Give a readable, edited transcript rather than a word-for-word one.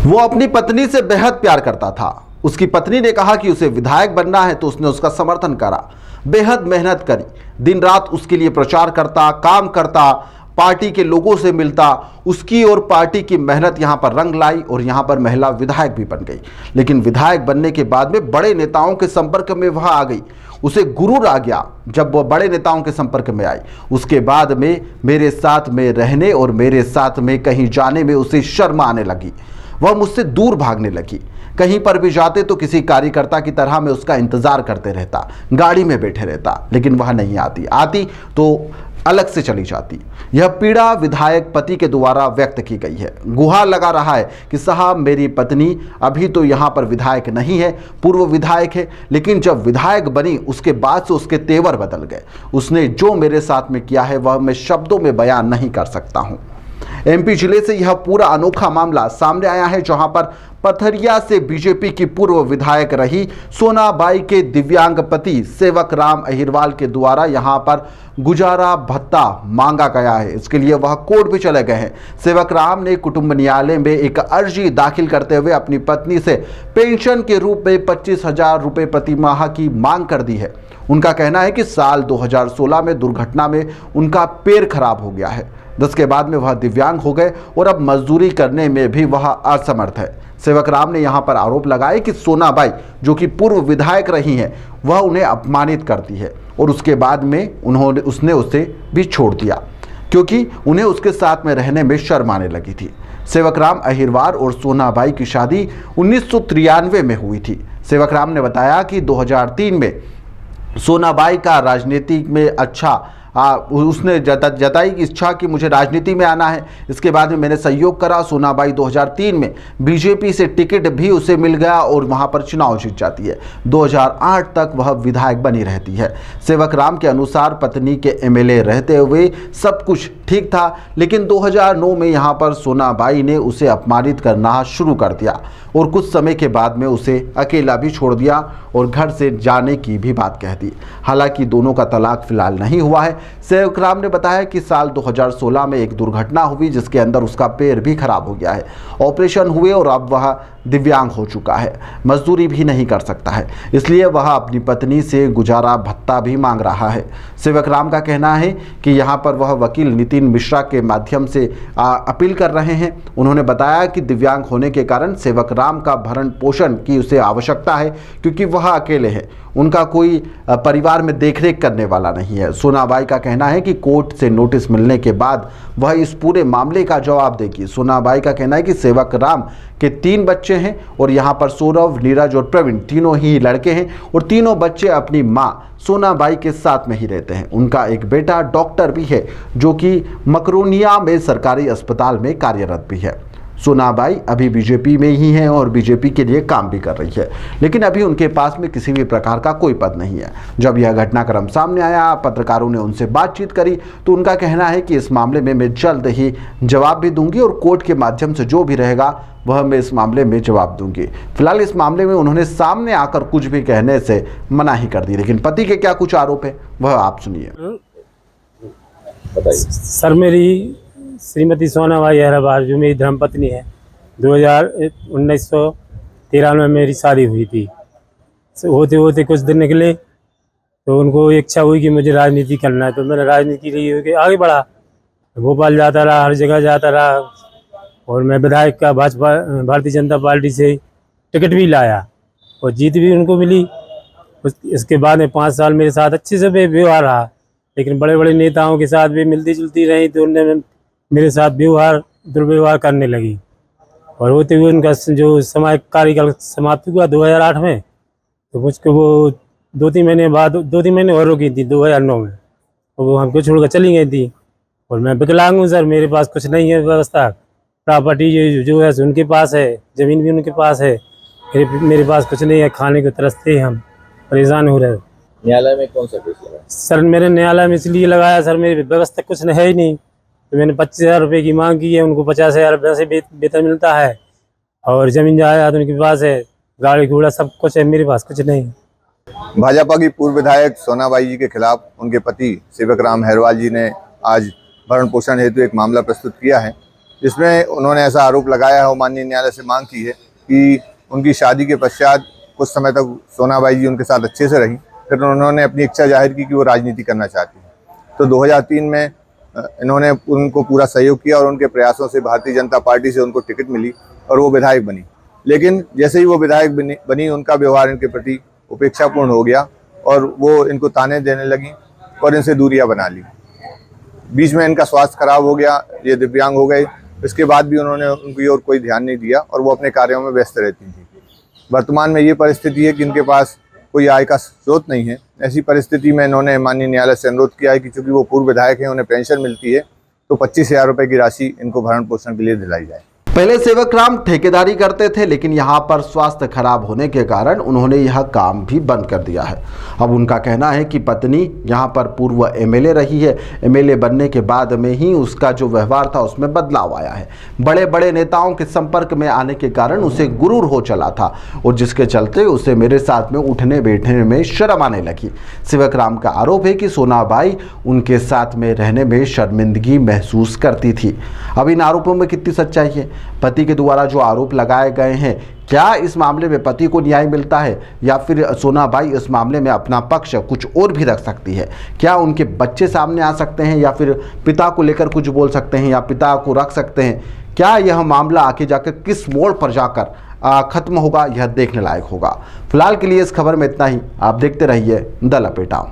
वो अपनी पत्नी से बेहद प्यार करता था। उसकी पत्नी ने कहा कि उसे विधायक बनना है तो उसने उसका समर्थन करा, बेहद मेहनत करी, दिन रात उसके लिए प्रचार करता, काम करता, पार्टी के लोगों से मिलता। उसकी और पार्टी की मेहनत यहाँ पर रंग लाई और यहाँ पर महिला विधायक भी बन गई। लेकिन विधायक बनने के बाद में बड़े नेताओं के संपर्क में वह आ गई। उसे गुरूर आ गया जब वह बड़े नेताओं के संपर्क में आई। उसके बाद में मेरे साथ में रहने और मेरे साथ में कहीं जाने में उसे शर्म आने लगी। वह मुझसे दूर भागने लगी। कहीं पर भी जाते तो किसी कार्यकर्ता की तरह मैं उसका इंतजार करते रहता, गाड़ी में बैठे रहता, लेकिन वह नहीं आती तो अलग से चली जाती। यह पीड़ा विधायक पति के द्वारा व्यक्त की गई है। गुहार लगा रहा है कि साहब मेरी पत्नी अभी तो यहाँ पर विधायक नहीं है, पूर्व विधायक है, लेकिन जब विधायक बनी उसके बाद से उसके तेवर बदल गए। उसने जो मेरे साथ में किया है वह मैं शब्दों में बयान नहीं कर सकता हूँ। एमपी जिले से यह पूरा अनोखा मामला सामने आया है, जहां पर पथरिया से बीजेपी की पूर्व विधायक रही सोनाबाई के दिव्यांग पति सेवक राम अहिरवाल के द्वारा यहां पर गुजारा भत्ता मांगा गया है। इसके लिए वह कोर्ट भी चले गए हैं। सेवक राम ने कुटुंब न्यायालय में एक अर्जी दाखिल करते हुए अपनी पत्नी से पेंशन के रूप में 25,000 रुपये प्रति माह की मांग कर दी है। उनका कहना है कि साल 2016 में दुर्घटना में उनका पैर खराब हो गया है, जिसके बाद में वह दिव्यांग हो गए और अब मजदूरी करने में भी वह असमर्थ है। सेवक राम ने यहां पर आरोप लगाए कि सोनाबाई जो कि पूर्व विधायक रही हैं वह उन्हें अपमानित करती है और उसके बाद में उसने उसे भी छोड़ दिया क्योंकि उन्हें उसके साथ में रहने में शर्म आने लगी थी। सेवक राम अहिरवार और सोनाबाई की शादी 1993 में हुई थी। सेवक राम ने बताया कि 2003 में सोनाबाई का राजनीति में उसने जताई इच्छा कि मुझे राजनीति में आना है। इसके बाद में मैंने सहयोग करा। सोनाबाई 2003 में बीजेपी से टिकट भी उसे मिल गया और वहां पर चुनाव जीत जाती है। 2008 तक वह विधायक बनी रहती है। सेवक राम के अनुसार पत्नी के एमएलए रहते हुए सब कुछ ठीक था, लेकिन 2009 में यहां पर सोनाबाई ने उसे अपमानित करना शुरू कर दिया और कुछ समय के बाद में उसे अकेला भी छोड़ दिया और घर से जाने की भी बात कह दी। हालांकि दोनों का तलाक फिलहाल नहीं हुआ है। सेवक राम ने बताया कि साल 2016 में एक दुर्घटना हुई जिसके अंदर उसका पैर भी खराब हो गया है। ऑपरेशन हुए और अब वह दिव्यांग हो चुका है, मजदूरी भी नहीं कर सकता है, इसलिए वह अपनी पत्नी से गुजारा भत्ता भी मांग रहा है। सेवक राम का कहना है कि यहाँ पर वह वकील नितिन मिश्रा के माध्यम से अपील कर रहे हैं। उन्होंने बताया कि दिव्यांग होने के कारण सेवक राम का भरण पोषण की उसे आवश्यकता है क्योंकि वह अकेले हैं, उनका कोई परिवार में देखरेख करने वाला नहीं है। सोनाबाई का कहना है कि कोर्ट से नोटिस मिलने के बाद वह इस पूरे मामले का जवाब देगी। सोनाबाई का कहना है कि सेवक राम के 3 बच्चे हैं और यहाँ पर सौरभ, नीरज और प्रवीण तीनों ही लड़के हैं और तीनों बच्चे अपनी माँ सोनाबाई के साथ में ही रहते हैं। उनका एक बेटा डॉक्टर भी है जो कि मकरोनिया में सरकारी अस्पताल में कार्यरत भी है। सोनाबाई अभी बीजेपी में ही है और बीजेपी के लिए काम भी कर रही है, लेकिन अभी उनके पास में किसी भी प्रकार का कोई पद नहीं है। जब यह घटनाक्रम सामने आया, पत्रकारों ने उनसे बातचीत करी तो उनका कहना है कि इस मामले में मैं जल्द ही जवाब भी दूंगी और कोर्ट के माध्यम से जो भी रहेगा वह मैं इस मामले में जवाब दूंगी। फिलहाल इस मामले में उन्होंने सामने आकर कुछ भी कहने से मना ही कर दी, लेकिन पति के क्या कुछ आरोप है वह आप सुनिए। सर, मेरी श्रीमती सोनाबाई अहिरवार जो मेरी धर्मपत्नी है, 1913 में मेरी शादी हुई थी। होते होते कुछ दिन निकले तो उनको इच्छा हुई कि मुझे राजनीति करना है, तो मैंने राजनीति के लिए आगे बढ़ा। भोपाल जाता रहा, हर जगह जाता रहा और मैं विधायक का भाजपा भारतीय जनता पार्टी से टिकट भी लाया और जीत भी उनको मिली। इसके बाद में 5 साल मेरे साथ अच्छे से व्यवहार रहा, लेकिन बड़े बड़े नेताओं के साथ भी मिलती जुलती रही तो उन्होंने मेरे साथ दुर्व्यवहार करने लगी और होते हुए उनका जो समय कार्यकाल समाप्त हुआ 2008 में, तो मुझको वो 2-3 महीने बाद 2-3 महीने और रुकी थी 2009 में, और वो हमको छोड़कर चली गई थी। और मैं विकलांग हूँ सर, मेरे पास कुछ नहीं है व्यवस्था। प्रॉपर्टी जो है उनके पास है, ज़मीन भी उनके पास है, मेरे पास कुछ नहीं है। खाने को तरसते हम परेशान हो रहे। न्यायालय में कौन सा केस लगा सर? मेरे न्यायालय में इसलिए लगाया सर, मेरी व्यवस्था कुछ है ही नहीं। तो मैंने 25,000 रुपये की मांग की है, उनको 50,000 रुपये से वेतन मिलता है और ज़मीन जायदाद उनके पास है, गाड़ी घोड़ा सब कुछ है, मेरे पास कुछ नहीं। भाजपा की पूर्व विधायक सोनाबाई जी के खिलाफ उनके पति सेवक राम अहिरवार जी ने आज भरण पोषण हेतु एक मामला प्रस्तुत किया है। जिसमें उन्होंने ऐसा आरोप लगाया है और माननीय न्यायालय से मांग की है कि उनकी शादी के पश्चात कुछ समय तक सोनाबाई जी उनके साथ अच्छे से रही, फिर उन्होंने अपनी इच्छा जाहिर की कि वो राजनीति करना चाहती है। तो 2003 में इन्होंने उनको पूरा सहयोग किया और उनके प्रयासों से भारतीय जनता पार्टी से उनको टिकट मिली और वो विधायक बनी। लेकिन जैसे ही वो विधायक बनी उनका व्यवहार इनके प्रति उपेक्षापूर्ण हो गया और वो इनको ताने देने लगी और इनसे दूरियां बना ली। बीच में इनका स्वास्थ्य खराब हो गया, ये दिव्यांग हो गए। इसके बाद भी उन्होंने उनकी ओर कोई ध्यान नहीं दिया और वो अपने कार्यों में व्यस्त रहती थी। वर्तमान में ये परिस्थिति है कि इनके पास कोई आय का स्रोत नहीं है। ऐसी परिस्थिति में इन्होंने माननीय न्यायालय से अनुरोध किया है कि चूंकि वो पूर्व विधायक हैं, उन्हें पेंशन मिलती है, तो 25,000 रुपये की राशि इनको भरण पोषण के लिए दिलाई जाए। पहले सेवकराम ठेकेदारी करते थे, लेकिन यहाँ पर स्वास्थ्य खराब होने के कारण उन्होंने यह काम भी बंद कर दिया है। अब उनका कहना है कि पत्नी यहाँ पर पूर्व एमएलए रही है, एमएलए बनने के बाद में ही उसका जो व्यवहार था उसमें बदलाव आया है। बड़े बड़े नेताओं के संपर्क में आने के कारण उसे गुरूर हो चला था और जिसके चलते उसे मेरे साथ में उठने बैठने में शर्म आने लगी। सेवकराम का आरोप है कि सोनाबाई उनके साथ में रहने में शर्मिंदगी महसूस करती थी। अब इन आरोपों में कितनी सच्चाई है? पति के द्वारा जो आरोप लगाए गए हैं, क्या इस मामले में पति को न्याय मिलता है या फिर सोनाबाई इस मामले में अपना पक्ष कुछ और भी रख सकती है? क्या उनके बच्चे सामने आ सकते हैं या फिर पिता को लेकर कुछ बोल सकते हैं या पिता को रख सकते हैं? क्या यह मामला आगे जाकर किस मोड़ पर जाकर खत्म होगा, यह देखने लायक होगा। फिलहाल के लिए इस खबर में इतना ही। आप देखते रहिए द लपेटा।